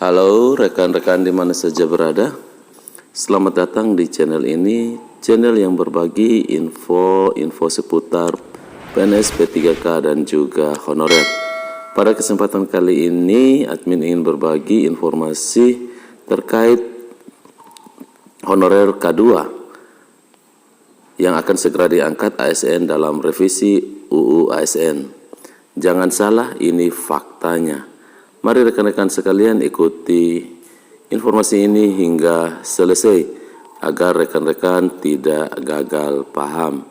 Halo rekan-rekan di mana saja berada. Selamat datang di channel ini, channel yang berbagi info seputar PNS P3K dan juga honorer. Pada kesempatan kali ini, admin ingin berbagi informasi terkait honorer K2 yang akan segera diangkat ASN dalam revisi UU ASN. Jangan salah, ini faktanya. Mari rekan-rekan sekalian ikuti informasi ini hingga selesai agar rekan-rekan tidak gagal paham.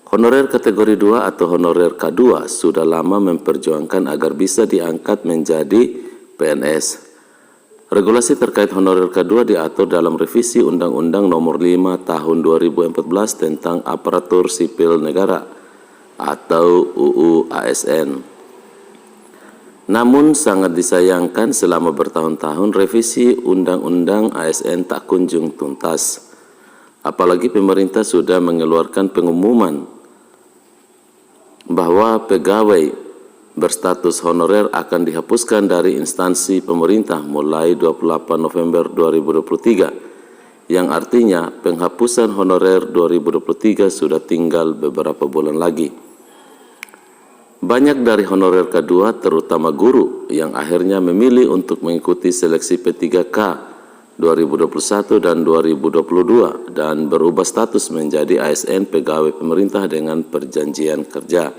Honorer kategori 2 atau honorer K2 sudah lama memperjuangkan agar bisa diangkat menjadi PNS. Regulasi terkait honorer K2 diatur dalam revisi Undang-Undang Nomor 5 Tahun 2014 tentang Aparatur Sipil Negara atau UU ASN. Namun sangat disayangkan selama bertahun-tahun revisi Undang-Undang ASN tak kunjung tuntas. Apalagi pemerintah sudah mengeluarkan pengumuman bahwa pegawai berstatus honorer akan dihapuskan dari instansi pemerintah mulai 28 November 2023, yang artinya penghapusan honorer 2023 sudah tinggal beberapa bulan lagi. Banyak dari honorer K2, terutama guru, yang akhirnya memilih untuk mengikuti seleksi P3K 2021 dan 2022 dan berubah status menjadi ASN pegawai pemerintah dengan perjanjian kerja.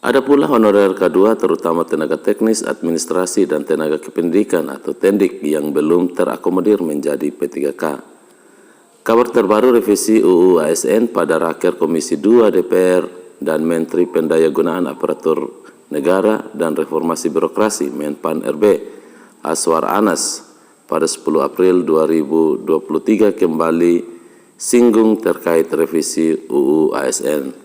Ada pula honorer K2, terutama tenaga teknis, administrasi, dan tenaga kependidikan atau TENDIK yang belum terakomodir menjadi P3K. Kabar terbaru revisi UU ASN pada Raker Komisi 2 DPR dan Menteri Pendayagunaan Aparatur Negara dan Reformasi Birokrasi Menpan RB Aswar Anas pada 10 April 2023 kembali singgung terkait revisi UU ASN.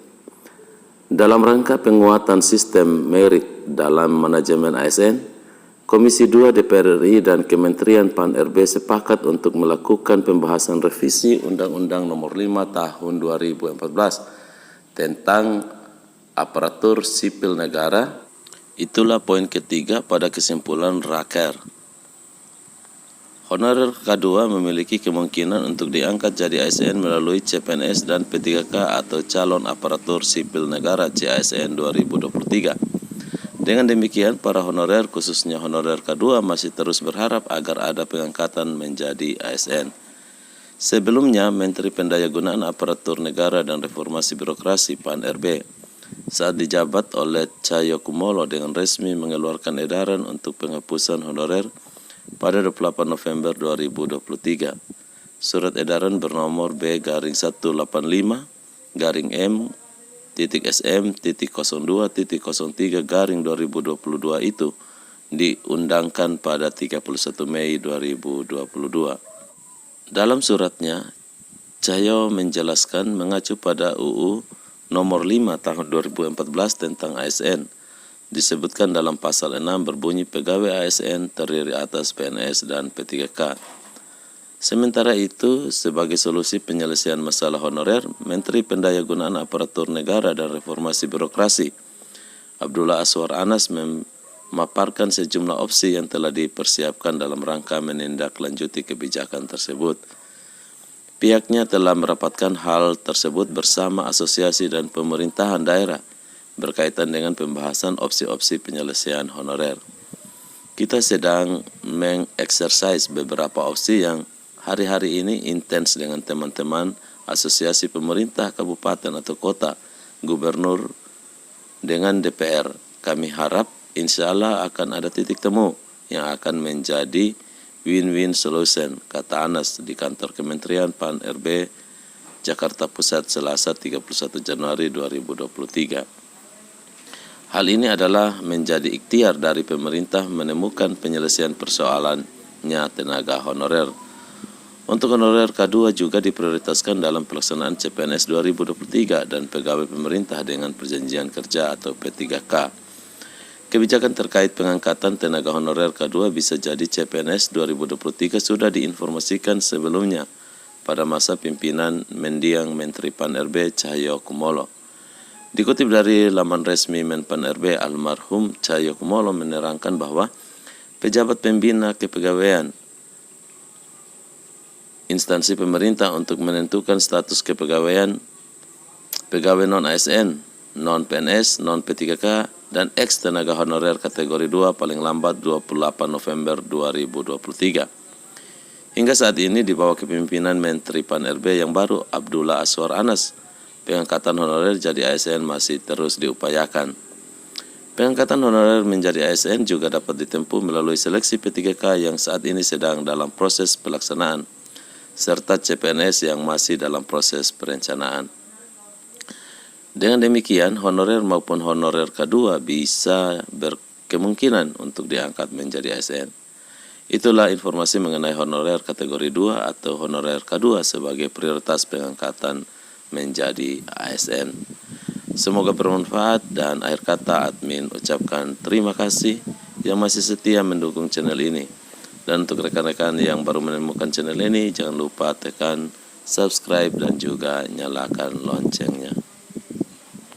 Dalam rangka penguatan sistem merit dalam manajemen ASN, Komisi 2 DPR RI dan Kementerian Pan RB sepakat untuk melakukan pembahasan revisi Undang-Undang Nomor 5 Tahun 2014 tentang aparatur sipil negara. Itulah poin ketiga pada kesimpulan Raker. Honorer K2 memiliki kemungkinan untuk diangkat jadi ASN melalui CPNS dan P3K atau calon aparatur sipil negara CASN 2023. Dengan demikian, para honorer khususnya honorer K2 masih terus berharap agar ada pengangkatan menjadi ASN. Sebelumnya, Menteri Pendayagunaan Aparatur Negara dan Reformasi Birokrasi PAN RB saat dijabat oleh Cahyokumolo dengan resmi mengeluarkan edaran untuk penghapusan honorer pada 28 November 2023. Surat edaran bernomor B-185-SM.02.03 itu diundangkan pada 31 Mei 2022. Dalam suratnya, Cahyo menjelaskan mengacu pada UU Nomor 5 Tahun 2014 tentang ASN. Disebutkan dalam pasal 6 berbunyi pegawai ASN terdiri atas PNS dan P3K. Sementara itu, sebagai solusi penyelesaian masalah honorer, Menteri Pendayagunaan Aparatur Negara dan Reformasi Birokrasi Abdullah Aswar Anas memaparkan sejumlah opsi yang telah dipersiapkan dalam rangka menindaklanjuti kebijakan tersebut. Pihaknya telah merapatkan hal tersebut bersama asosiasi dan pemerintahan daerah berkaitan dengan pembahasan opsi-opsi penyelesaian honorer. Kita sedang mengeksersis beberapa opsi yang hari-hari ini intens dengan teman-teman asosiasi pemerintah kabupaten atau kota, gubernur, dengan DPR. Kami harap insya Allah akan ada titik temu yang akan menjadi win-win solution, kata Anas di kantor Kementerian Pan RB Jakarta Pusat Selasa 31 Januari 2023. Hal ini adalah menjadi ikhtiar dari pemerintah menemukan penyelesaian persoalannya tenaga honorer. Untuk honorer K2 juga diprioritaskan dalam pelaksanaan CPNS 2023 dan pegawai pemerintah dengan perjanjian kerja atau P3K. Kebijakan terkait pengangkatan tenaga honorer K2 bisa jadi CPNS 2023 sudah diinformasikan sebelumnya pada masa pimpinan mendiang Menteri Pan RB Cahyokumolo. Dikutip dari laman resmi Menpan RB, almarhum Cahyokumolo menerangkan bahwa pejabat pembina kepegawaian instansi pemerintah untuk menentukan status kepegawaian pegawai non-ASN, non-PNS, non-P3K, dan ex tenaga honorer kategori 2 paling lambat 28 November 2023. Hingga saat ini di bawah kepemimpinan Menteri Pan RB yang baru Abdullah Azwar Anas, pengangkatan honorer jadi ASN masih terus diupayakan. Pengangkatan honorer menjadi ASN juga dapat ditempuh melalui seleksi P3K yang saat ini sedang dalam proses pelaksanaan, serta CPNS yang masih dalam proses perencanaan. Dengan demikian, honorer maupun honorer K2 bisa berkemungkinan untuk diangkat menjadi ASN. Itulah informasi mengenai honorer kategori 2 atau honorer K2 sebagai prioritas pengangkatan menjadi ASN. Semoga bermanfaat, dan akhir kata admin ucapkan terima kasih yang masih setia mendukung channel ini. Dan untuk rekan-rekan yang baru menemukan channel ini, jangan lupa tekan subscribe dan juga nyalakan loncengnya.